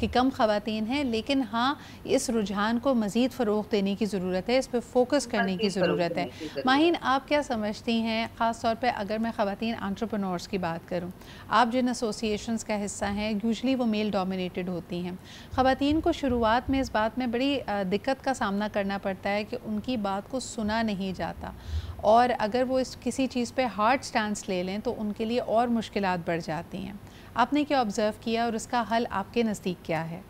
کہ کم خواتین ہیں, لیکن ہاں اس رجحان کو مزید فروغ دینے کی ضرورت ہے, اس پہ فوکس کرنے کی ضرورت ہے. ماہین, آپ کیا سمجھتی ہیں, خاص طور پہ اگر میں خواتین انٹرپرینورز کی بات کروں, آپ جن ایسوسیشنز کا حصہ ہیں یوزلی وہ میل ڈومینیٹڈ ہوتی ہیں. خواتین کو شروعات میں اس بات میں بڑی دقت کا سامنا کرنا پڑتا ہے کہ ان کی بات کو سنا نہیں جاتا, اور اگر وہ کسی چیز پہ ہارڈ سٹانس لے لیں تو ان کے لیے اور مشکلات بڑھ جاتی ہیں. آپ نے کیا آبزرو کیا اور اس کا حل آپ کے نزدیک کیا ہے؟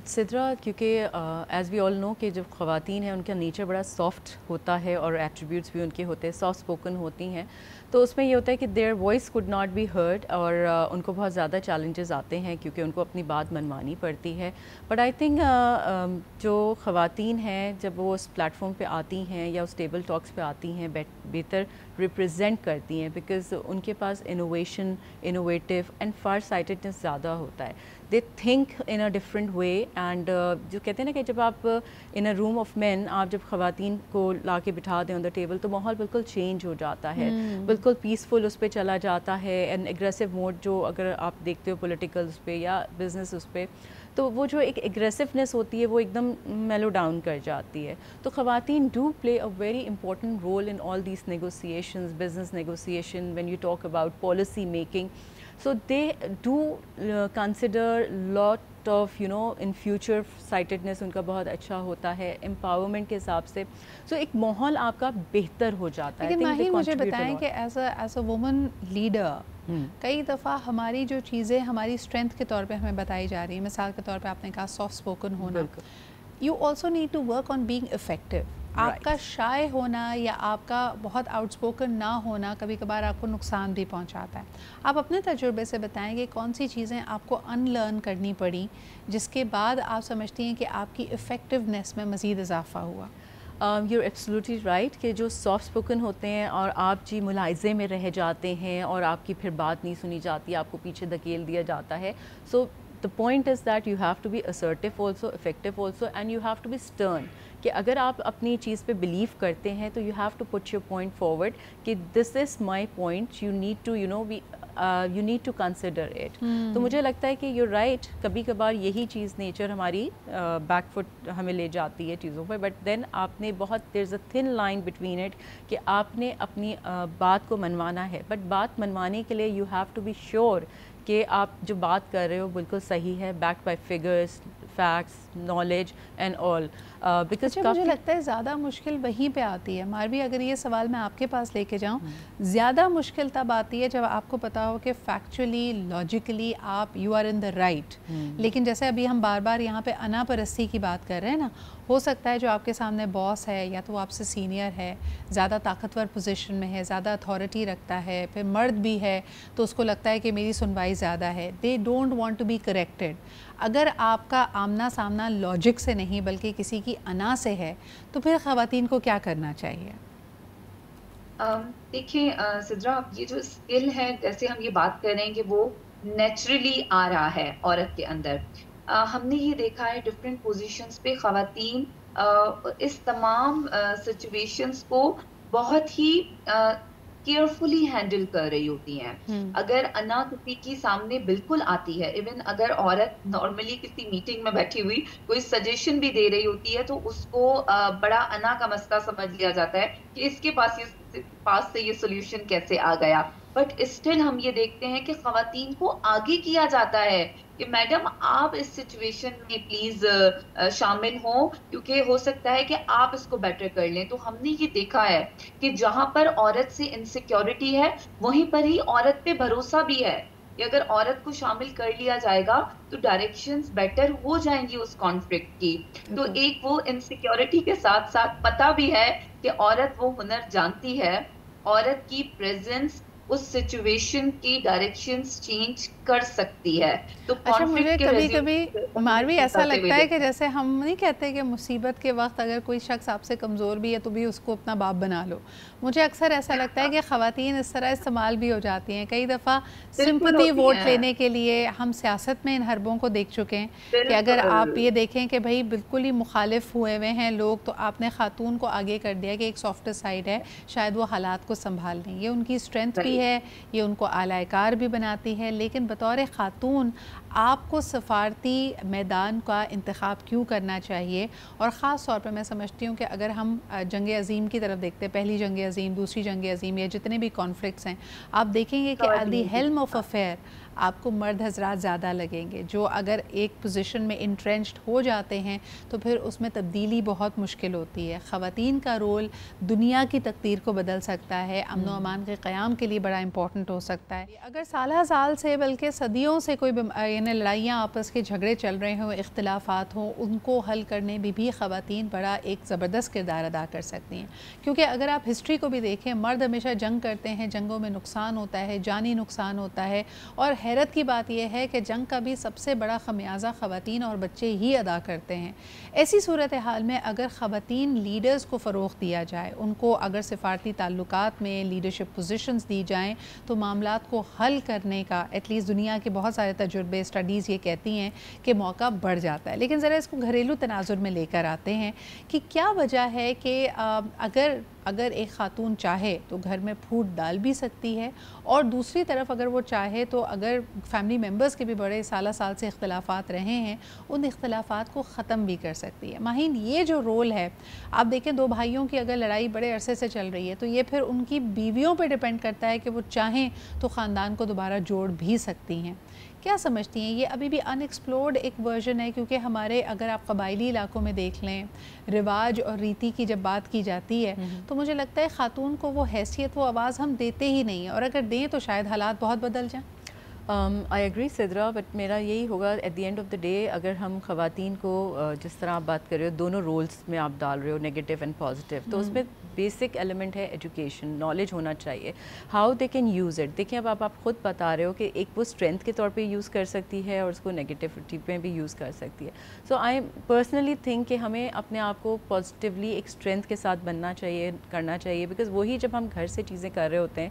سدرا, کیونکہ ایز وی آل نو کہ جب خواتین ہیں ان کا نیچر بڑا سافٹ ہوتا ہے اور ایٹریبیوٹس بھی ان کے ہوتے ہیں, سافٹ اسپوکن ہوتی ہیں, تو اس میں یہ ہوتا ہے کہ their voice could not be heard, اور ان کو بہت زیادہ چیلنجز آتے ہیں کیونکہ ان کو اپنی بات منوانی پڑتی ہے. بٹ آئی تھنک جو خواتین ہیں جب وہ اس پلیٹ فارم پہ آتی ہیں یا اس ٹیبل ٹاکس پہ آتی ہیں بہتر ریپرزینٹ کرتی ہیں, بیکاز ان کے پاس انوویٹیو اینڈ فار سائٹڈنس زیادہ ہوتا ہے. They think in a different way, and جو کہتے ہیں نا کہ جب آپ ان اے روم آف مین آپ جب خواتین کو لا کے بٹھا دیں آن دا ٹیبل تو ماحول بالکل چینج ہو جاتا ہے, بالکل پیسفل اس پہ چلا جاتا ہے. اینڈ اگریسو موڈ جو اگر آپ دیکھتے ہو پولیٹیکل اس پہ یا بزنس اس پہ, تو وہ جو ایک اگریسونیس ہوتی ہے وہ ایک دم میلو ڈاؤن کر جاتی ہے. تو خواتین do play a very important role in all these negotiations, business negotiation, when you talk about policy making. So they do consider lot of in future sightedness ان کا بہت اچھا ہوتا ہے empowerment کے حساب سے. so ایک ماحول آپ کا بہتر ہو جاتا ہے. لیکن ماہین مجھے بتائیں کہ ایز اے وومن لیڈر کئی دفعہ ہماری جو چیزیں ہماری اسٹرینتھ کے طور پہ ہمیں بتائی جا رہی ہیں, مثال کے طور پہ آپ نے کہا سافٹ اسپوکن ہونا, you also need to work on being effective. آپ کا شائع ہونا یا آپ کا بہت آؤٹ اسپوکن نہ ہونا کبھی کبھار آپ کو نقصان بھی پہنچاتا ہے. آپ اپنے تجربے سے بتائیں کہ کون سی چیزیں آپ کو ان لرن کرنی پڑی جس کے بعد آپ سمجھتی ہیں کہ آپ کی افیکٹونیس میں مزید اضافہ ہوا؟ یو ایبسلیوٹلی رائٹ کہ جو سافٹ اسپوکن ہوتے ہیں اور آپ جی ملاحظے میں رہ جاتے ہیں اور آپ کی پھر بات نہیں سنی جاتی, آپ کو پیچھے دھکیل دیا جاتا ہے. سو the point is that you have to be assertive also, effective also, and you have to be stern. کہ اگر آپ اپنی چیز پہ بلیو کرتے ہیں تو you have to put your point forward کہ this is my point, you need to you need to consider it. تو مجھے لگتا ہے کہ you're right, کبھی کبھار یہی چیز نیچر ہماری بیک فٹ ہمیں لے جاتی ہے چیزوں پہ, بٹ دین آپ نے بہت there's a thin line between it کہ آپ نے اپنی بات کو منوانا ہے, بٹ بات منوانے کے لیے you have to be sure کہ آپ جو بات کر رہے ہو بالکل صحیح ہے, backed by figures, facts, knowledge and all. Because مجھے لگتا ہے زیادہ مشکل وہیں پہ آتی ہے. ماروی, اگر یہ سوال میں آپ کے پاس لے کے جاؤں, زیادہ مشکل تب آتی ہے جب آپ کو پتا ہو کہ فیکچولی لاجیکلی آپ you are in the right. لیکن جیسے ابھی ہم بار بار یہاں پہ انا پرستی کی بات کر رہے ہیں نا, ہو سکتا ہے جو آپ کے سامنے باس ہے یا تو وہ آپ سے سینئر ہے, زیادہ طاقتور پوزیشن میں ہے, زیادہ اتھارٹی رکھتا ہے, پھر مرد بھی ہے تو اس کو لگتا ہے کہ میری سنوائی زیادہ ہے. They don't want to be corrected. اگر آپ کا آمنا سامنا لاجک سے نہیں بلکہ کسی کی انا سے ہے تو پھر خواتین کو کیا کرنا چاہیے؟ دیکھیں سدرا, یہ جو اسکل ہے جیسے ہم یہ بات کر رہے ہیں کہ وہ نیچرلی آ رہا ہے عورت کے اندر. ہم نے یہ دیکھا ہے ڈفرینٹ پوزیشنز پہ خواتین اس تمام سچویشنز کو بہت ہی کیئرفلی ہینڈل کر رہی ہوتی ہیں. اگر انا کسی کی سامنے بالکل آتی ہے, ایون اگر عورت نارملی کسی میٹنگ میں بیٹھی ہوئی کوئی سجیشن بھی دے رہی ہوتی ہے تو اس کو بڑا انا کا مسئلہ سمجھ لیا جاتا ہے کہ اس کے پاس سے یہ سولوشن کیسے آ گیا. بٹ اسٹل ہم یہ دیکھتے ہیں کہ خواتین کو آگے کیا جاتا ہے کہ میڈم آپ اس سچویشن میں پلیز شامل ہوں کیونکہ ہو سکتا ہے کہ آپ اس کو بیٹر کر لیں. تو ہم نے یہ دیکھا ہے کہ جہاں پر عورت سے انسیکیورٹی ہے وہیں پر ہی عورت پہ بھروسہ بھی ہے کہ اگر عورت کو شامل کر لیا جائے گا تو ڈائریکشنز بیٹر ہو جائیں گی اس کانفلکٹ کی. تو ایک وہ انسیکیورٹی کے ساتھ ساتھ پتہ بھی ہے کہ عورت وہ ہنر جانتی ہے, عورت کی پریزنس اس سچویشن کی ڈائریکشنز چینج کر سکتی ہے. تو اچھا, مجھے کبھی کبھی ماروی ایسا لگتا ہے کہ جیسے ہم نہیں کہتے کہ مصیبت کے وقت اگر کوئی شخص آپ سے کمزور بھی ہے تو بھی اس کو اپنا باپ بنا لو. مجھے اکثر ایسا لگتا ہے کہ خواتین اس طرح استعمال بھی ہو جاتی ہیں. کئی دفعہ سمپتھی ووٹ لینے کے لیے ہم سیاست میں ان حربوں کو دیکھ چکے ہیں کہ اگر آپ یہ دیکھیں کہ بھائی بالکل ہی مخالف ہوئے ہوئے ہیں لوگ تو آپ نے خاتون کو آگے کر دیا کہ ایک سافٹ سائڈ ہے, شاید وہ حالات کو سنبھال لیں. یہ ان کی اسٹرینتھ بھی ہے, یہ ان کو اعلی کار بھی بناتی ہے, لیکن بطور خاتون آپ کو سفارتی میدان کا انتخاب کیوں کرنا چاہیے؟ اور خاص طور پہ میں سمجھتی ہوں کہ اگر ہم جنگ عظیم کی طرف دیکھتے ہیں, پہلی جنگ عظیم, دوسری جنگ عظیم, یا جتنے بھی کانفلکٹس ہیں, آپ دیکھیں گے کہ at the helm of affair آپ کو مرد حضرات زیادہ لگیں گے, جو اگر ایک پوزیشن میں انٹرینچڈ ہو جاتے ہیں تو پھر اس میں تبدیلی بہت مشکل ہوتی ہے. خواتین کا رول دنیا کی تقدیر کو بدل سکتا ہے, امن و امان کے قیام کے لیے بڑا امپورٹنٹ ہو سکتا ہے. اگر سالہ سال سے بلکہ صدیوں سے کوئی یعنی لڑائیاں آپس کے جھگڑے چل رہے ہوں, اختلافات ہوں, ان کو حل کرنے میں بھی خواتین بڑا ایک زبردست کردار ادا کر سکتی ہیں. کیونکہ اگر آپ ہسٹری کو بھی دیکھیں, مرد ہمیشہ جنگ کرتے ہیں, جنگوں میں نقصان ہوتا ہے, جانی نقصان ہوتا ہے, اور حیرت کی بات یہ ہے کہ جنگ کا بھی سب سے بڑا خمیازہ خواتین اور بچے ہی ادا کرتے ہیں. ایسی صورتحال میں اگر خواتین لیڈرز کو فروغ دیا جائے, ان کو اگر سفارتی تعلقات میں لیڈرشپ پوزیشنز دی جائیں, تو معاملات کو حل کرنے کا ایٹ لیسٹ دنیا کے بہت سارے تجربے, اسٹڈیز یہ کہتی ہیں کہ موقع بڑھ جاتا ہے. لیکن ذرا اس کو گھریلو تناظر میں لے کر آتے ہیں کہ کیا وجہ ہے کہ اگر ایک خاتون چاہے تو گھر میں پھوٹ ڈال بھی سکتی ہے, اور دوسری طرف اگر وہ چاہے تو اگر فیملی ممبرز کے بھی بڑے سالہ سال سے اختلافات رہے ہیں, ان اختلافات کو ختم بھی کر سکتی ہے. ماہین, یہ جو رول ہے, آپ دیکھیں دو بھائیوں کی اگر لڑائی بڑے عرصے سے چل رہی ہے تو یہ پھر ان کی بیویوں پہ ڈیپینڈ کرتا ہے کہ وہ چاہیں تو خاندان کو دوبارہ جوڑ بھی سکتی ہیں. کیا سمجھتی ہیں یہ ابھی بھی ان ایکسپلورڈ ایک ورژن ہے؟ کیونکہ ہمارے اگر آپ قبائلی علاقوں میں دیکھ لیں, رواج اور ریتی کی جب بات کی جاتی ہے تو مجھے لگتا ہے خاتون کو وہ حیثیت, وہ آواز ہم دیتے ہی نہیں ہیں, اور اگر دیں تو شاید حالات بہت بدل جائیں. آئی ایگری سدرا, بٹ میرا یہی ہوگا at the end of the day, اگر ہم خواتین کو جس طرح آپ بات کر رہے ہو, دونوں رولز میں آپ ڈال رہے ہو, نیگیٹو اینڈ پازیٹیو, تو اس میں بیسک ایلیمنٹ ہے ایجوکیشن, نالج ہونا چاہیے, how they can use it. دیکھیں اب آپ خود بتا رہے ہو کہ ایک وہ اسٹرینتھ کے طور پہ یوز کر سکتی ہے اور اس کو نیگیٹیوٹی پہ بھی یوز کر سکتی ہے. سو آئی پرسنلی تھنک کہ ہمیں اپنے آپ کو پازیٹیولی ایک اسٹرینتھ کے ساتھ بننا چاہیے, کرنا چاہیے, بیکاز وہی جب ہم گھر سے چیزیں کر رہے ہوتے ہیں,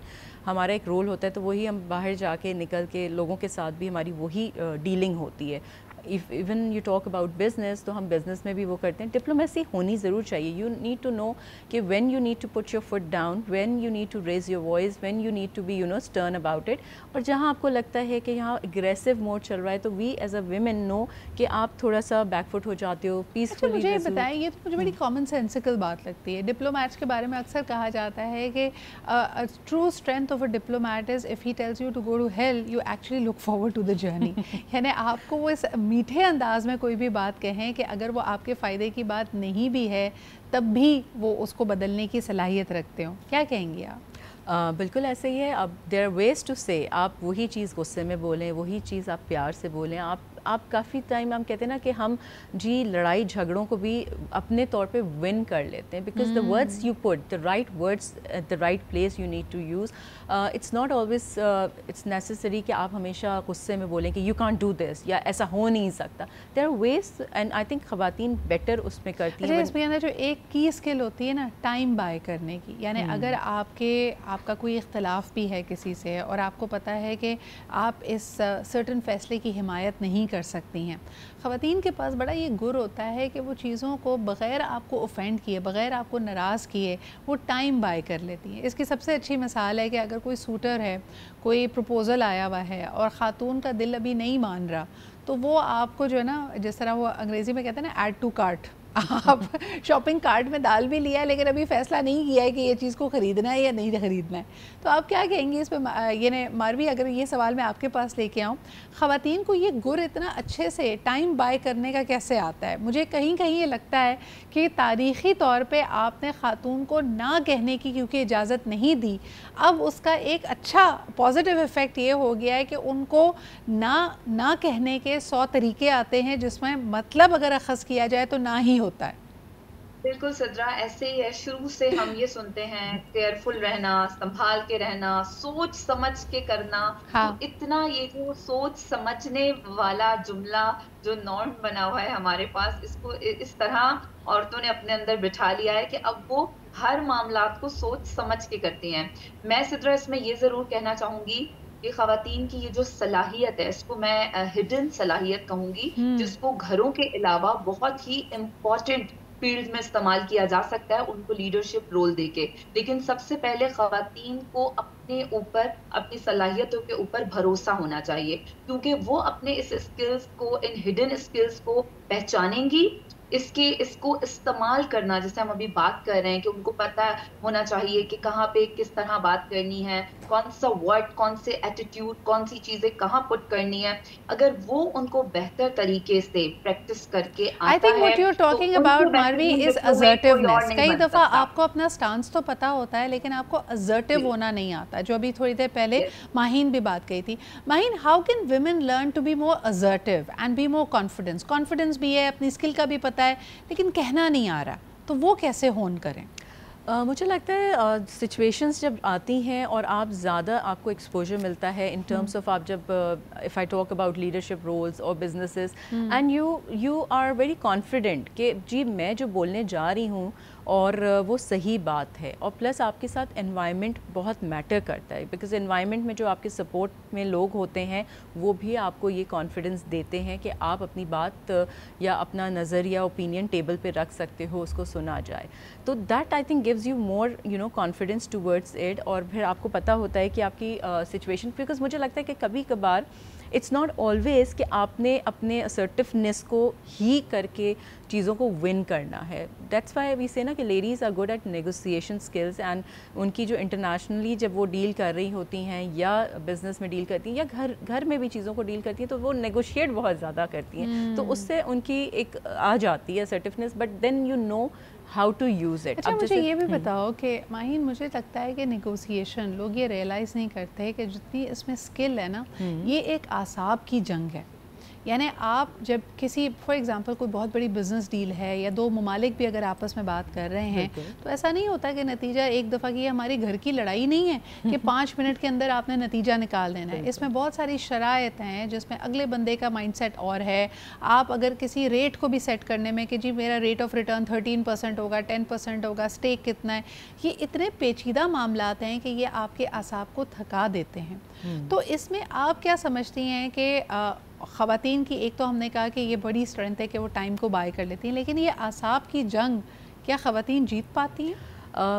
ہمارا ایک رول ہوتا ہے, تو وہی ہم باہر جا کے نکل کے لوگوں کے ساتھ بھی ہماری وہی ڈیلنگ ہوتی ہے. Even you talk about business, تو ہم بزنس میں بھی وہ کرتے ہیں. ڈپلومیسی ہونی ضرور چاہیے. یو نیڈ ٹو نو کہ when you need to put your foot down, when you need to raise your voice, when you need to be stern about it. اور جہاں آپ کو لگتا ہے کہ یہاں اگریسو موڈ چل رہا ہے, تو وی ایز اے ویمن نو کہ آپ تھوڑا سا بیک فٹ ہو جاتے ہو, پیسفلی. مجھے بتائیں, یہ تو مجھے بڑی کامن سینسیکل بات لگتی ہے. ڈپلومیٹس کے بارے میں اکثر کہا جاتا ہے کہ true strength of a diplomat is if he tells you to go to hell, you actually look forward to the journey. یعنی آپ کو وہ اس میٹھے انداز میں کوئی بھی بات کہیں کہ اگر وہ آپ کے فائدے کی بات نہیں بھی ہے, تب بھی وہ اس کو بدلنے کی صلاحیت رکھتے ہوں. کیا کہیں گے آپ؟ بالکل ایسے ہی ہے. اب دیر آر ویز ٹو سے, آپ وہی چیز غصے میں بولیں, وہی چیز آپ پیار سے بولیں. آپ کافی ٹائم ہم کہتے ہیں نا کہ ہم جی لڑائی جھگڑوں کو بھی اپنے طور پہ ون کر لیتے ہیں, because the words you put, the right words at the right place you need to use. It's not always it's necessary کہ آپ ہمیشہ غصے میں بولیں کہ یو کانٹ ڈو دس, یا ایسا ہو نہیں سکتا. There are ways, and I think خواتین بیٹر اس میں کرتی ہیں. اس میں جو ایک کی اسکل ہوتی ہے نا, ٹائم بائی کرنے کی, یعنی اگر آپ کا کوئی اختلاف بھی ہے کسی سے, اور آپ کو پتہ ہے کہ آپ اس سرٹن فیصلے کی حمایت نہیں کر سکتی ہیں, خواتین کے پاس بڑا یہ گر ہوتا ہے کہ وہ چیزوں کو بغیر آپ کو اوفینڈ کیے, بغیر آپ کو ناراض کیے, وہ ٹائم بائی کر لیتی ہیں. اس کی سب سے اچھی مثال ہے کہ اگر کوئی سوٹر ہے, کوئی پروپوزل آیا ہوا ہے, اور خاتون کا دل ابھی نہیں مان رہا, تو وہ آپ کو جو ہے نا, جس طرح وہ انگریزی میں کہتے ہیں نا, ایڈ ٹو کارٹ, آپ شاپنگ کارٹ میں ڈال بھی لیا ہے لیکن ابھی فیصلہ نہیں کیا ہے کہ یہ چیز کو خریدنا ہے یا نہیں خریدنا ہے. تو آپ کیا کہیں گے اس پہ؟ یعنی ماروی, اگر یہ سوال میں آپ کے پاس لے کے آؤں, خواتین کو یہ گر اتنا اچھے سے ٹائم بائی کرنے کا کیسے آتا ہے؟ مجھے کہیں کہیں یہ لگتا ہے کہ تاریخی طور پہ آپ نے خاتون کو نہ کہنے کی کیونکہ اجازت نہیں دی, اب اس کا ایک اچھا پازیٹیو ایفیکٹ یہ ہو گیا ہے کہ ان کو نہ کہنے کے 100 طریقے آتے ہیں, جس میں مطلب اگر اخذ کیا جائے تو نہ ہی ہوتا ہے. بالکل صدرا, ایسے ہی ہے. شروع سے ہم یہ سنتے ہیں کیئرفل رہنا, سنبھال کے رہنا, سوچ سمجھ کے کرنا. تو اتنا یہ جو سوچ سمجھنے والا جملہ جو نارم بنا ہوا ہے ہمارے پاس, اس کو اس طرح عورتوں نے اپنے اندر بٹھا لیا ہے کہ اب وہ ہر معاملات کو سوچ سمجھ کے کرتی ہیں. میں صدرا اس میں یہ ضرور کہنا چاہوں گی کہ خواتین کی یہ جو صلاحیت ہے, اس کو میں ہڈن صلاحیت کہوں گی, جس کو گھروں کے علاوہ بہت ہی امپورٹنٹ فیلڈ میں استعمال کیا جا سکتا ہے ان کو لیڈرشپ رول دے کے. لیکن سب سے پہلے خواتین کو اپنے اوپر, اپنی صلاحیتوں کے اوپر بھروسہ ہونا چاہیے, کیونکہ وہ اپنے اس اسکلز کو, ان ہڈن اسکلز کو پہچانیں گی. اس کو استعمال کرنا, جیسے ہم ابھی بات کر رہے ہیں کہ ان کو پتہ ہونا چاہیے کہ کہاں پہ کس طرح بات کرنی ہے, کون سا ورڈ, کون سے ایٹیٹیوڈ, کون سی چیزیں کہاں پٹ کرنی ہے. اگر وہ ان کو بہتر طریقے سے پریکٹس کر کے I آتا think ہے what you're تو talking ان about, سے Marvi, بہترین is ڈپلومیٹ کوئی اور assertiveness. نہیں کئی بن دفعہ سکتا. آپ کو اپنا سٹانس تو پتا ہوتا ہے لیکن آپ کو assertive ہونا نہیں آتا, جو ابھی تھوڑی دیر پہلے ماہین بھی بات کہی تھی. Maheen, how can women learn to be more assertive and be more confident? Confidence بھی ہے, اپنی اسکل کا بھی پتا ہے, لیکن کہنا نہیں آ رہا, تو وہ کیسے ہون کریں؟ مجھے لگتا ہے سچویشنز جب آتی ہیں اور آپ زیادہ آپ کو ایکسپوجر ملتا ہے ان ٹرمس آف, آپ جب if I talk about leadership roles اور businesses, and you are very confident کہ جی میں جو بولنے جا رہی ہوں اور وہ صحیح بات ہے, اور پلس آپ کے ساتھ انوائرمنٹ بہت میٹر کرتا ہے, بیکاز انوائرمنٹ میں جو آپ کے سپورٹ میں لوگ ہوتے ہیں وہ بھی آپ کو یہ کانفیڈنس دیتے ہیں کہ آپ اپنی بات یا اپنا نظر یا اوپینین ٹیبل پہ رکھ سکتے ہو, اس کو سنا جائے. تو that I think gives you more confidence towards it, اور پھر آپ کو پتہ ہوتا ہے کہ آپ کی سچویشن, بیکاز مجھے لگتا ہے کہ کبھی کبھار اٹس ناٹ آلویز کہ آپ نے اپنے assertiveness کو ہی کر کے چیزوں کو ون کرنا ہے. دیٹس وائی وی سے نا کہ ladies are good at negotiation skills, and ان کی جو انٹرنیشنلی جب وہ ڈیل کر رہی ہوتی ہیں یا بزنس میں ڈیل کرتی ہیں یا گھر میں بھی چیزوں کو ڈیل کرتی ہیں, تو وہ نیگوشیٹ بہت زیادہ کرتی ہیں, تو اس سے ان کی ایک آ جاتی ہے assertiveness, but then you know how to use it. اچھا مجھے یہ بھی بتاؤ کہ ماہین, مجھے لگتا ہے کہ نیگوسیشن لوگ یہ ریئلائز نہیں کرتے کہ جتنی اس میں اسکل ہے نا, یہ ایک اعصاب کی جنگ ہے. یعنی آپ جب کسی فار ایگزامپل کوئی بہت بڑی بزنس ڈیل ہے یا دو ممالک بھی اگر آپس میں بات کر رہے ہیں, تو ایسا نہیں ہوتا کہ نتیجہ ایک دفعہ کی ہماری گھر کی لڑائی نہیں ہے کہ 5 منٹ کے اندر آپ نے نتیجہ نکال دینا ہے. اس میں بہت ساری شرائط ہیں جس میں اگلے بندے کا مائنڈ سیٹ اور ہے. آپ اگر کسی ریٹ کو بھی سیٹ کرنے میں کہ جی میرا ریٹ آف ریٹرن 13% ہوگا, 10% ہوگا, اسٹیک کتنا ہے, یہ اتنے پیچیدہ معاملات ہیں کہ یہ آپ کے اعصاب کو تھکا دیتے ہیں. تو اس میں آپ کیا سمجھتی ہیں کہ خواتین کی ایک تو ہم نے کہا کہ یہ بڑی اسٹرینتھ ہے کہ وہ ٹائم کو بائی کر لیتی ہیں, لیکن یہ اعصاب کی جنگ کیا خواتین جیت پاتی ہیں؟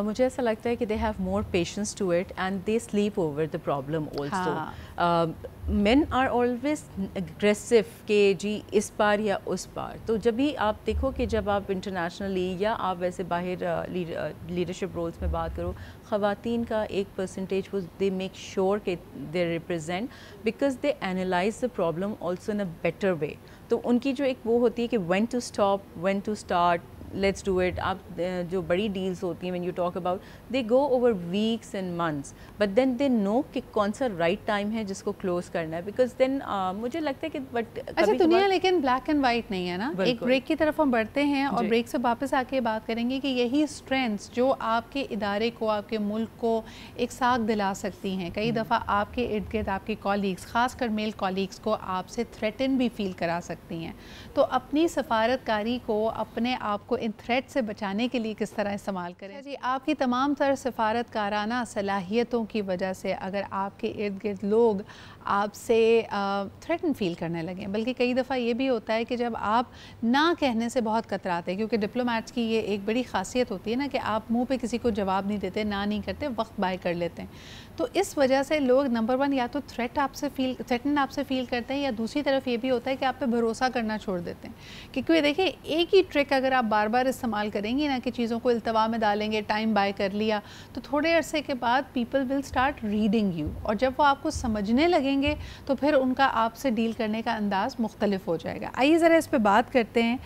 مجھے ایسا لگتا ہے کہ they have more patience to it and they sleep over the problem also. Men are always aggressive کہ جی اس پار یا اس پار. تو جب بھی آپ دیکھو کہ جب آپ انٹرنیشنلی یا آپ ویسے باہر لیڈرشپ رولز میں بات کرو, خواتین کا 1% وہ دے میک شیور کہ they represent, because they analyse the problem also in a better way. تو ان کی جو ایک وہ ہوتی ہے کہ when to stop, when to start, let's do it. آپ جو بڑی ڈیلز ہوتی ہیں when you talk about, they go over weeks and months, but then they know کہ کون سا رائٹ ٹائم ہے جس کو کلوز کرنا ہے, بیکاز دین مجھے لگتا ہے کہ بٹ اچھا دنیا لیکن بلیک اینڈ وائٹ نہیں ہے نا. ایک بریک کی طرف ہم بڑھتے ہیں اور بریک سے واپس آ کے بات کریں گے کہ یہی اسٹرینتھس جو آپ کے ادارے کو, آپ کے ملک کو ایک ساکھ دلا سکتی ہیں. کئی دفعہ آپ کے ارد گرد آپ کی کالیگس, خاص کر میل کالیگس کو آپ سے تھریٹن بھی فیل کرا سکتی ہیں. تو اپنی سفارت کاری کو اپنے آپ کو ان تھریٹ سے بچانے کے لیے کس طرح استعمال کریں؟ جی, آپ کی تمام تر سفارت کارانہ صلاحیتوں کی وجہ سے اگر آپ کے ارد گرد لوگ آپ سے تھریٹن فیل کرنے لگیں, بلکہ کئی دفعہ یہ بھی ہوتا ہے کہ جب آپ نہ کہنے سے بہت کتراتے ہیں, کیونکہ ڈپلومیٹس کی یہ ایک بڑی خاصیت ہوتی ہے نا کہ آپ منہ پہ کسی کو جواب نہیں دیتے, نہ نہیں کرتے, وقت بائی کر لیتے ہیں. تو اس وجہ سے لوگ نمبر 1 یا تو تھریٹن آپ سے فیل کرتے ہیں, یا دوسری طرف یہ بھی ہوتا ہے کہ آپ پہ بھروسہ کرنا چھوڑ دیتے ہیں. کیونکہ دیکھیں ایک ہی ٹرک اگر آپ بار بار استعمال کریں گی نا کہ چیزوں کو التوا میں ڈالیں گے, ٹائم بائی کر لیا, تو تھوڑے عرصے کے بعد people will start reading you, اور جب وہ آپ کو سمجھنے لگیں گے تو پھر ان کا آپ سے ڈیل کرنے کا انداز مختلف ہو جائے گا. آئیے ذرا اس پہ بات کرتے ہیں.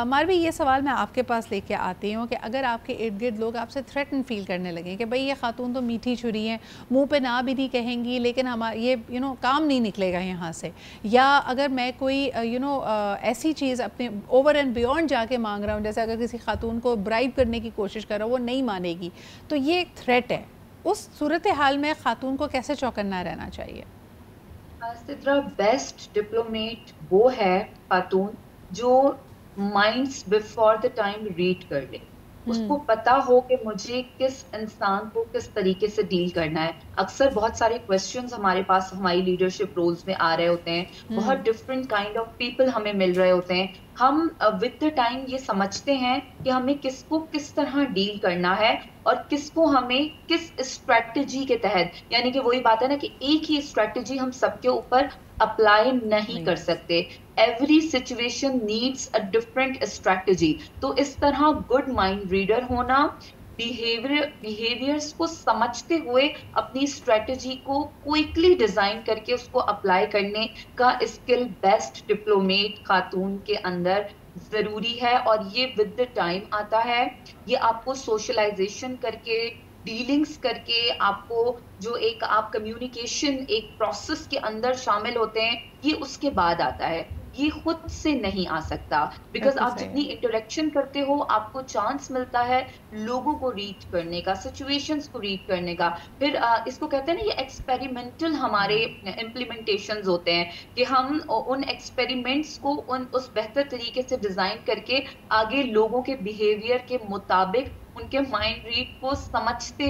ماروی, یہ سوال میں آپ کے پاس لے کے آتی ہوں کہ اگر آپ کے ارد گرد لوگ آپ سے تھریٹن فیل کرنے لگیں کہ بھئی یہ خاتون تو میٹھی چھری ہیں, منہ پہ نہ بھی نہیں کہیں گی, لیکن یہ کام نہیں نکلے گا یہاں سے, یا اگر میں کوئی ایسی چیز اپنے اوور اینڈ بیونڈ جا کے مانگ رہا ہوں, جیسے اگر کسی خاتون کو برائب کرنے کی کوشش کر رہا ہوں, وہ نہیں مانے گی, تو یہ ایک تھریٹ ہے. اس صورتحال میں خاتون کو کیسے چوکنا رہنا چاہیے؟ سدرا, بیسٹ ڈپلومیٹ وہ ہے خاتون جو minds before the time read کر لے. اس کو پتا ہو کہ مجھے کس انسان کو کس طریقے سے ڈیل کرنا ہے. اکثر بہت سارے کویسچنز ہمارے پاس ہماری لیڈرشپ رولز میں آ رہے ہوتے ہیں, بہت ڈفرینٹ کائنڈ آف پیپل ہمیں مل رہے ہوتے ہیں, ہم ود دا ٹائم یہ سمجھتے ہیں کہ ہمیں کس کو کس طرح ڈیل کرنا ہے اور کس کو ہمیں کس اسٹریٹجی کے تحت, یعنی کہ وہی بات ہے نا کہ ایک ہی اسٹریٹجی ہم سب کے اوپر اپلائی نہیں کر سکتے. Every situation needs a different strategy. تو اس طرح گڈ مائنڈ ریڈر ہونا, بیہیویئرس کو سمجھتے ہوئے اپنی اسٹریٹجی کو کوئکلی ڈیزائن کر کے اس کو اپلائی کرنے کا اسکل بیسٹ ڈپلومیٹ خاتون کے اندر ضروری ہے. اور یہ ود دا ٹائم آتا ہے, یہ آپ کو سوشلائزیشن کر کے, ڈیلنگز کر کے, آپ کو جو ایک آپ کمیونیکیشن ایک پروسیس کے اندر شامل ہوتے ہیں, یہ اس کے بعد آتا ہے. یہ خود سے نہیں آ سکتا, بیکاز آپ جتنی انٹریکشن کرتے ہو آپ کو چانس ملتا ہے لوگوں کو ریڈ کرنے کا, سچویشنز کو ریڈ کرنے کا. پھر اس کو کہتے ہیں نا, یہ ایکسپیریمنٹل ہمارے امپلیمنٹیشنز ہوتے ہیں کہ ہم ان ایکسپیریمنٹس کو اس بہتر طریقے سے ڈیزائن کر کے آگے لوگوں کے بیہیویئر کے مطابق ان کے مائنڈ ریڈ کو سمجھتے,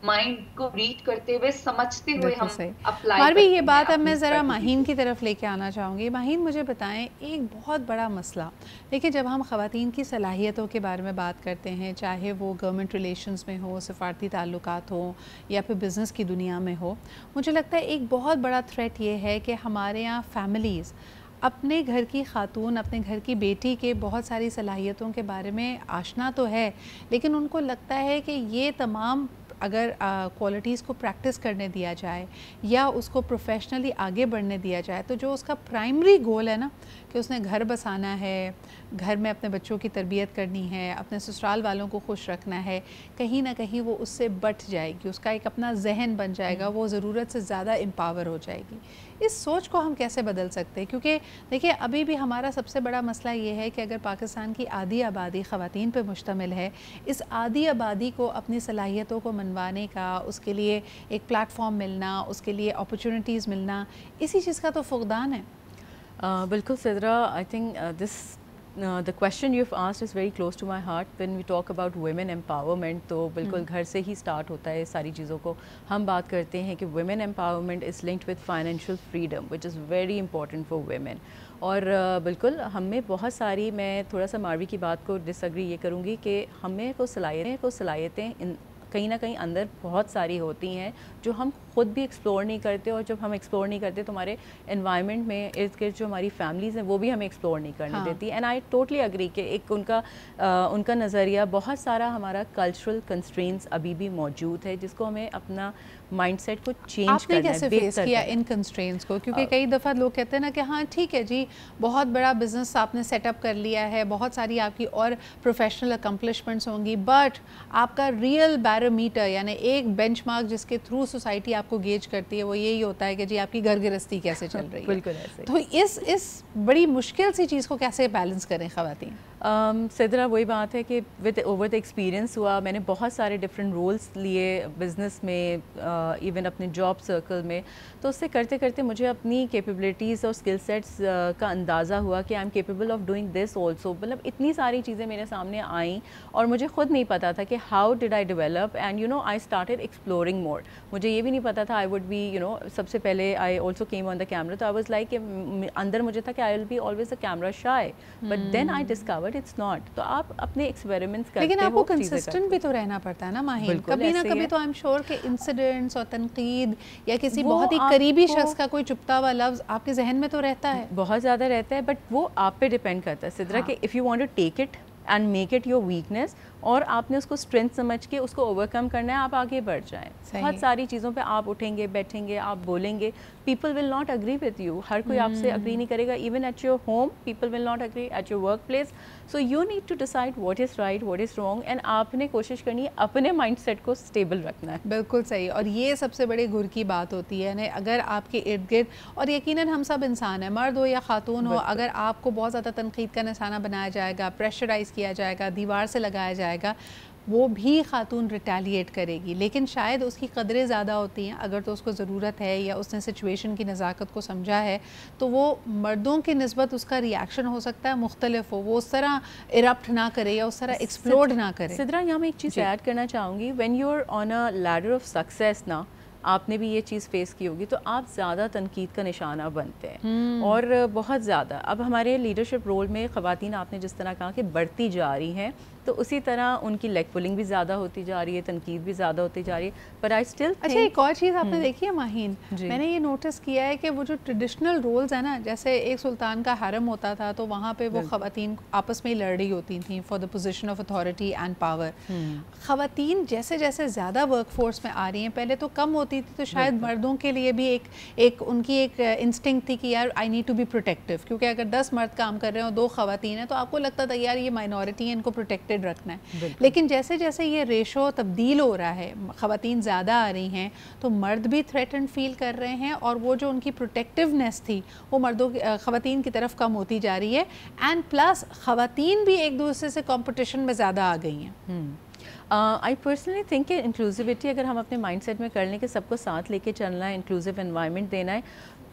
مائنڈ کو ریڈ کرتے ہوئے سمجھتے ہوئے ہم اپلائی کرتے ہیں. یہ بات اب میں ذرا ماہین کی طرف لے کے آنا چاہوں گی. ماہین مجھے بتائیں, ایک بہت بڑا مسئلہ, دیکھیں جب ہم خواتین کی صلاحیتوں کے بارے میں بات کرتے ہیں, چاہے وہ گورنمنٹ ریلیشنز میں ہو, سفارتی تعلقات ہوں, یا پھر بزنس کی دنیا میں ہو, مجھے لگتا ہے ایک بہت بڑا تھریٹ یہ ہے کہ ہمارے یہاں فیملیز اپنے گھر کی خاتون, اپنے گھر کی بیٹی کے بہت ساری صلاحیتوں کے بارے میں آشنا تو ہے, لیکن ان کو لگتا ہے کہ یہ تمام اگر کوالٹیز کو پریکٹس کرنے دیا جائے یا اس کو پروفیشنلی آگے بڑھنے دیا جائے, تو جو اس کا پرائمری گول ہے نا کہ اس نے گھر بسانا ہے, گھر میں اپنے بچوں کی تربیت کرنی ہے, اپنے سسرال والوں کو خوش رکھنا ہے, کہیں نہ کہیں وہ اس سے بٹ جائے گی, اس کا ایک اپنا ذہن بن جائے گا, وہ ضرورت سے زیادہ امپاور ہو جائے گی. اس سوچ کو ہم کیسے بدل سکتے ہیں؟ کیونکہ دیکھیں ابھی بھی ہمارا سب سے بڑا مسئلہ یہ ہے کہ اگر پاکستان کی آدھی آبادی خواتین پہ مشتمل ہے, اس آدھی آبادی کو اپنی صلاحیتوں کو منوانے کا, اس کے لیے ایک پلیٹ فارم ملنا, اس کے لیے اپرچونٹیز ملنا, اسی چیز کا تو فقدان ہے. بالکل Sidra, I think this the question you've asked is very close to my heart. when we talk about women empowerment تو بالکل گھر سے ہی اسٹارٹ ہوتا ہے ساری چیزوں کو. ہم بات کرتے ہیں کہ women empowerment is linked with financial freedom which is very important for women. اور بالکل ہم میں بہت ساری, میں تھوڑا سا ماروی کی بات کو ڈس ایگری یہ کروں گی کہ ہمیں کو صلاحیتیں کہیں نہ کہیں اندر بہت ساری ہوتی ہیں جو ہم خود بھی ایکسپلور نہیں کرتے, اور جب ہم ایکسپلور نہیں کرتے تو ہمارے انوائرمنٹ میں ارد گرد جو ہماری فیملیز ہیں وہ بھی ہمیں ایکسپلور نہیں کرنے دیتی. اینڈ آئی ٹوٹلی اگری کہ ایک ان کا نظریہ, بہت سارا ہمارا کلچرل کنسٹرینٹس ابھی بھی موجود ہے جس کو ہمیں اپنا مائنڈ سیٹ کو چینج کرنا ہے. آپ نے کیسے فیس کیا ان کنسٹرینٹس کو؟ کیونکہ کئی دفعہ لوگ کہتے ہیں نا کہ ہاں ٹھیک ہے جی, بہت بڑا بزنس آپ نے سیٹ اپ کر لیا ہے, بہت ساری آپ کی اور پروفیشنل اکمپلشمنٹس ہوں گی, بٹ آپ کا ریئل بیرومیٹر یعنی ایک بینچ مارک جس کے تھرو سوسائٹی آپ کو گیج کرتی ہے وہ یہی ہوتا ہے کہ جی آپ کی گھر گرہستی کیسے چل رہی ہے. بالکل ایسے. تو اس بڑی مشکل سی چیز کو کیسے بیلنس کریں خواتین؟ سدرا وہی بات ہے کہ ود اوور دا ایکسپیرینس ہوا, میں نے بہت سارے ڈفرینٹ رولس لیے بزنس میں, ایون اپنے جاب سرکل میں, تو اس سے کرتے کرتے مجھے اپنی کیپیبلٹیز اور اسکل سیٹس کا اندازہ ہوا کہ I am capable of doing this also. مطلب اتنی ساری چیزیں میرے سامنے آئیں اور مجھے خود نہیں پتا تھا کہ how did I develop, and you know I started exploring more. مجھے یہ بھی نہیں پتا تھا I would be you know, سب سے پہلے I also came on the camera, تو آئی واز لائک کہ اندر مجھے تھا کہ I will be always a camera shy, but then I discovered it's not. تو آپ اپنے ایکسپیریمنٹس کرتے ہو, لیکن آپ کو کنسسٹنٹ بھی تو رہنا پڑتا ہے نا ماہین, کبھی نہ کبھی تو آئی ایم شیور کہ انسیڈنٹس اور تنقید یا کسی بہت ہی قریبی شخص کا کوئی چپتا ہوا لفظ آپ کے ذہن میں تو رہتا ہے, بہت زیادہ رہتا ہے, بٹ وہ آپ پہ ڈیپینڈ کرتا ہے سدرا کہ if you want to take it and make it your weakness, اور آپ نے اس کو اسٹرینتھ سمجھ کے اس کو اوور کم کرنا ہے, آپ آگے بڑھ جائیں. بہت ساری چیزوں پہ آپ اٹھیں گے, بیٹھیں گے, آپ بولیں گے, people will not agree with you, ہر کوئی آپ سے اگری نہیں کرے گا. Even at your home people will not agree, at your workplace. So you need to decide what is right, what is wrong, and آپ نے کوشش کرنی ہے اپنے مائنڈ سیٹ کو اسٹیبل رکھنا ہے. بالکل صحیح, اور یہ سب سے بڑے گر کی بات ہوتی ہے. اگر آپ کے ارد گرد, اور یقیناً ہم سب انسان ہیں, مرد ہو یا خاتون ہو, اگر آپ کو بہت زیادہ تنقید کا نشانہ بنایا جائے گا, پریشرائز کیا جائے گا, دیوار سے لگایا جائے گا, وہ بھی خاتون ریٹیلیٹ کرے گی. لیکن شاید اس کی قدریں زیادہ ہوتی ہیں, اگر تو اس کو ضرورت ہے یا اس نے سچویشن کی نزاکت کو سمجھا ہے, تو وہ مردوں کی نسبت اس کا ریاکشن ہو سکتا ہے مختلف ہو, وہ اس طرح ایرپٹ نہ کرے یا اس طرح ایکسپلوڈ نہ کرے. سدرا یہاں میں ایک چیز ایڈ کرنا چاہوں گی, when you are on a ladder of success نا, آپ نے بھی یہ چیز فیس کی ہوگی, تو آپ زیادہ تنقید کا نشانہ بنتے ہیں اور بہت زیادہ. اب ہمارے لیڈرشپ رول میں خواتین, آپ نے جس طرح کہا کہ بڑھتی جا رہی ہیں, تو اسی طرح ان کی لیگ پولنگ بھی زیادہ ہوتی جا رہی ہے, تنقید بھی زیادہ ہوتی جا رہی ہے. پر آئی اسٹل اچھا, ایک اور چیز آپ نے دیکھی ہے ماہین, میں نے یہ نوٹس کیا ہے کہ وہ جو ٹریڈیشنل رولز ہیں نا, جیسے ایک سلطان کا حرم ہوتا تھا تو وہاں پہ وہ خواتین آپس میں لڑ رہی ہوتی تھیں for the position of authority and power. خواتین جیسے جیسے زیادہ ورک فورس میں آ رہی ہیں, پہلے تو کم ہوتی تھی, تو شاید مردوں کے لیے بھی ایک ان کی ایک انسٹنکٹ تھی کہ یار I need to be protective, کیونکہ اگر 10 مرد کام کر رہے ہیں اور 2 خواتین ہیں تو آپ کو لگتا تھا یار یہ مائنورٹی ہے, ان کو پروٹیکٹیڈ رکھنا ہے. لیکن جیسے جیسے یہ ریشو تبدیل ہو رہا ہے, خواتین زیادہ آ رہی ہیں, تو مرد بھی تھریٹنڈ فیل کر رہے ہیں, اور وہ جو ان کی پروٹیکٹیونیس تھی وہ خواتین کی طرف کم ہوتی جا رہی ہے. اینڈ پلس خواتین بھی ایک دوسرے سے کمپٹیشن میں زیادہ آ گئی ہیں. آئی پرسنلی تھنک کہ انکلوزیوٹی اگر ہم اپنے مائنڈ سیٹ میں کر لیں کہ سب کو ساتھ لے کے چلنا ہے, انکلوزیو انوائرمنٹ دینا ہے,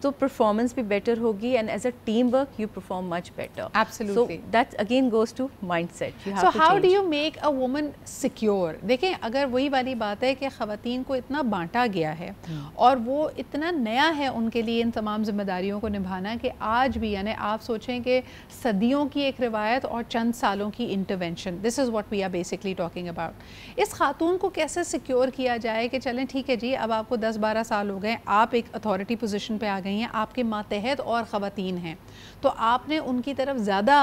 تو پرفارمنس بھی بیٹر ہوگی, and as a team work you perform much better. Absolutely. So that again goes to mindset. You have So to how change. do you make a woman secure? دیکھیں اگر وہی والی بات ہے کہ خواتین کو اتنا بانٹا گیا ہے اور وہ اتنا نیا ہے ان کے لیے ان تمام ذمہ داریوں کو نبھانا, کہ آج بھی یعنی آپ سوچیں کہ صدیوں کی ایک روایت اور چند سالوں کی intervention, this is what we are basically talking about. اس خاتون کو کیسے سیکیور کیا جائے کہ چلیں ٹھیک ہے جی, اب آپ کو 10-12 سال ہو گئے, آپ ایک اتھارٹی پوزیشن پہ آ گئی ہیں, آپ کے ماتحت اور خواتین ہیں, تو آپ نے ان کی طرف زیادہ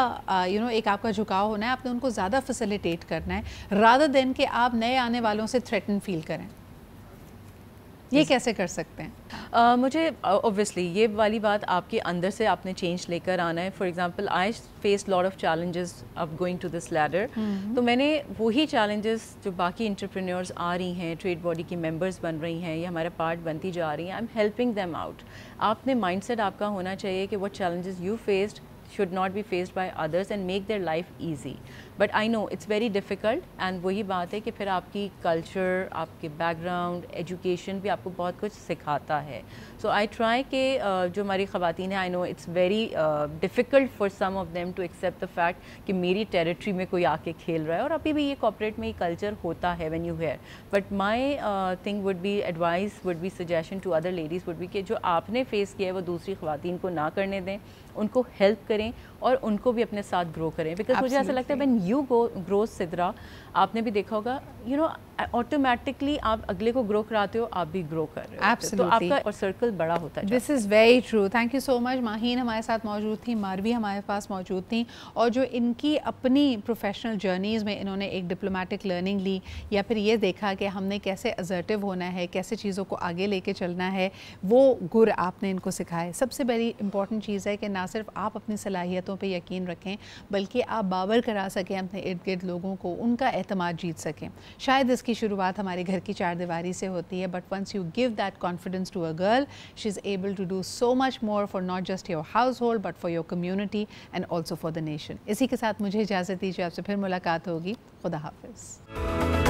ایک آپ کا جھکاؤ ہونا ہے, آپ نے ان کو زیادہ فیسیلیٹیٹ کرنا ہے rather than کہ آپ نئے آنے والوں سے تھریٹن فیل کریں. یہ کیسے کر سکتے ہیں؟ مجھے اوبویسلی یہ والی بات آپ کے اندر سے آپ نے چینج لے کر آنا ہے. For example I face lot of challenges of going to this leader, تو میں نے وہی چیلنجز جو باقی انٹرپرینورز آ رہی ہیں, ٹریڈ باڈی کی ممبرز بن رہی ہیں یا ہمارا پارٹ بنتی جا رہی ہیں, I am helping them out. آپ نے مائنڈ سیٹ آپ کا ہونا چاہیے کہ what challenges you faced should not be faced by others and make their life easy. But I know it's very difficult, and وہی بات ہے کہ پھر آپ کی کلچر, آپ کے بیک گراؤنڈ, ایجوکیشن بھی آپ کو بہت کچھ سکھاتا ہے. سو آئی ٹرائی کہ جو ہماری خواتین ہیں, I know it's very difficult for some of them to accept the fact کہ میری ٹیریٹری میں کوئی آ کے کھیل رہا ہے, اور ابھی بھی یہ کارپوریٹ میں یہ کلچر ہوتا ہے when you hear. But my thing would be advise, would be suggestion to other ladies would be کہ جو آپ نے فیس کیا ہے وہ دوسری خواتین کو نہ کرنے دیں, ان کو ہیلپ کریں اور ان کو بھی اپنے ساتھ گرو کریں. بیکاز مجھے ایسا لگتا ہے وین یو گرو سدرا, آپ نے بھی دیکھا ہوگا, آٹومیٹکلی آپ اگلے کو گرو کراتے ہو, آپ بھی گرو کر رہے ہو, تو آپ کا اور سرکل بڑا ہوتا ہے. This is very true. Thank you so much. Maheen ہمارے ساتھ موجود تھیں, ماروی ہمارے پاس موجود تھیں, اور جو ان کی اپنی پروفیشنل جرنیز میں انہوں نے ایک ڈپلومیٹک لرننگ لی, یا پھر یہ دیکھا کہ ہم نے کیسے اسرٹیو ہونا ہے, کیسے چیزوں کو آگے لے کے چلنا ہے, وہ گر آپ نے ان کو سکھائے. سب سے بڑی امپورٹنٹ چیز ہے کہ نہ صرف آپ اپنی صلاحیتوں پہ یقین رکھیں, بلکہ آپ باور کرا سکیں اپنے ارد گرد لوگوں کو, ان کا اعتماد جیت سکیں. شاید اس کی شروعات ہمارے گھر کی چار دیواری سے ہوتی ہے, but once you give that confidence to a girl, she is able to do so much more for not just your household but for your community and also for the nation. اسی کے ساتھ مجھے اجازت دیجیے, آپ سے پھر ملاقات ہوگی. خدا حافظ.